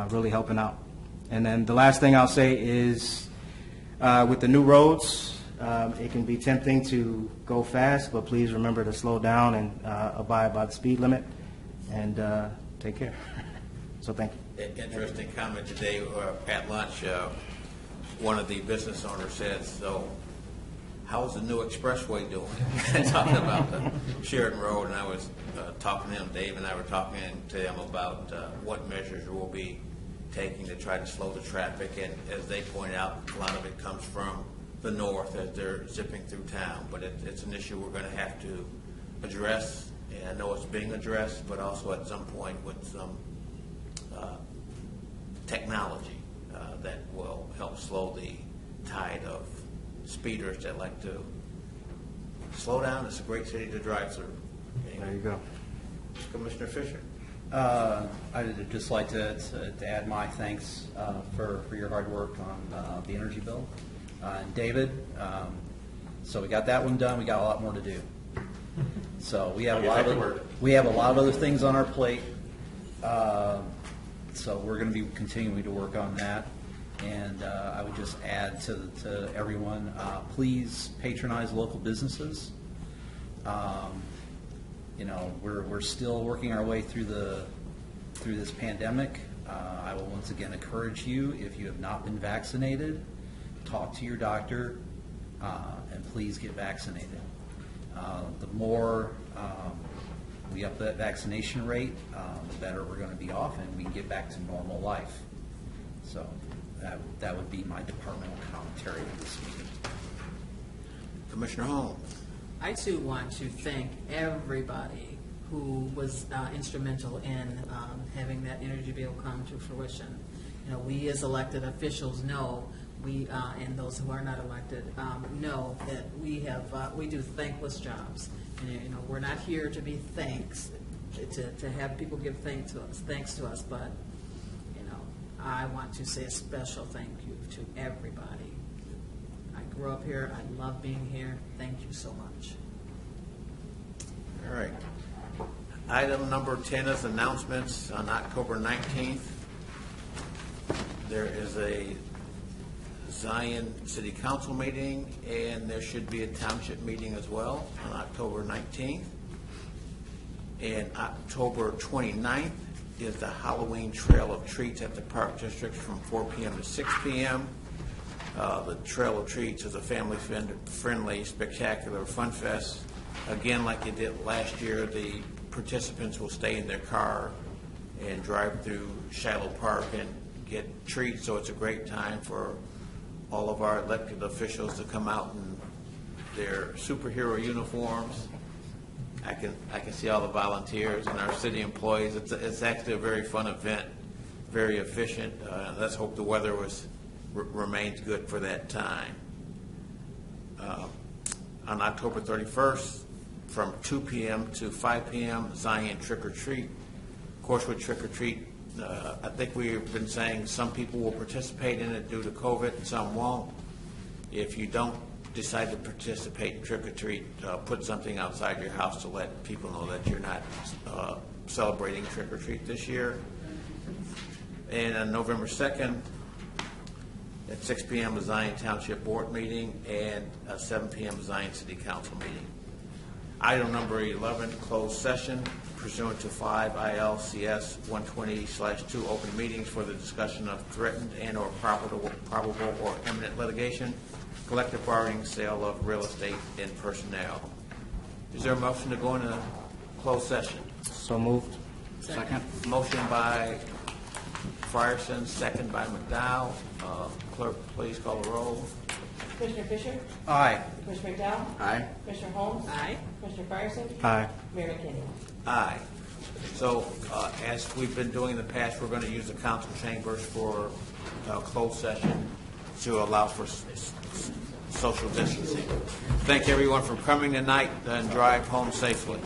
[SPEAKER 13] really helping out. And then the last thing I'll say is with the new roads, it can be tempting to go fast, but please remember to slow down and abide by the speed limit and take care. So thank you.
[SPEAKER 3] Interesting comment today at lunch. One of the business owners said, so how's the new expressway doing? Talking about the Sheridan Road, and I was talking to him, Dave and I were talking to them about what measures we'll be taking to try to slow the traffic. And as they point out, a lot of it comes from the north as they're zipping through town. But it's an issue we're going to have to address. And I know it's being addressed, but also at some point with some technology that will help slow the tide of speeders that like to slow down. It's a great city to drive through.
[SPEAKER 13] There you go.
[SPEAKER 3] Commissioner Fisher.
[SPEAKER 2] I'd just like to add my thanks for your hard work on the energy bill. And David, so we got that one done. We got a lot more to do. So we have a lot of other things on our plate. So we're going to be continuing to work on that. And I would just add to everyone, please patronize local businesses. We're still working our way through this pandemic. I will once again encourage you, if you have not been vaccinated, talk to your doctor and please get vaccinated. The more we up that vaccination rate, the better we're going to be off and we can get back to normal life. So that would be my departmental commentary on this meeting.
[SPEAKER 3] Commissioner Holmes.
[SPEAKER 14] I too want to thank everybody who was instrumental in having that energy bill come to fruition. We as elected officials know, and those who are not elected know that we do thankless jobs. And, we're not here to be thanks, to have people give thanks to us, but I want to say a special thank you to everybody. I grew up here. I love being here. Thank you so much.
[SPEAKER 3] All right. Item number 10 is announcements. On October 19th, there is a Zion City Council meeting, and there should be a township meeting as well on October 19th. And October 29th is the Halloween Trail of Treats at the Park District from 4 p.m. to 6 p.m. The Trail of Treats is a family-friendly, spectacular fun fest. Again, like they did last year, the participants will stay in their car and drive through Shiloh Park and get treats, so it's a great time for all of our elected officials to come out in their superhero uniforms. I can see all the volunteers and our city employees. It's actually a very fun event, very efficient. Let's hope the weather remains good for that time. On October 31st, from 2 p.m. to 5 p.m., Zion Trick or Treat. Of course, with Trick or Treat, I think we've been saying some people will participate in it due to COVID and some won't. If you don't decide to participate in Trick or Treat, put something outside your house to let people know that you're not celebrating Trick or Treat this year. And on November 2nd, at 6 p.m. a Zion Township Board meeting and a 7 p.m. Zion City Council meeting. Item number 11, closed session pursuant to 5 ILCS 120/2 open meetings for the discussion of threatened and or probable or imminent litigation, collective bargaining, sale of real estate, and personnel. Is there a motion to go into closed session?
[SPEAKER 13] So moved.
[SPEAKER 3] Second. Motion by Frierson, second by McDowell. clerk please call the roll?
[SPEAKER 1] Commissioner Fisher?
[SPEAKER 2] Aye.
[SPEAKER 1] Commissioner McDowell?
[SPEAKER 5] Aye.
[SPEAKER 1] Commissioner Holmes?
[SPEAKER 14] Aye.
[SPEAKER 1] Commissioner Fryerson?
[SPEAKER 13] Aye.
[SPEAKER 1] Mayor McKinney?
[SPEAKER 3] Aye. So, as we've been doing in the past, we're going to use the council chambers for closed session to allow for social distancing. Thank everyone for coming tonight and drive home safely.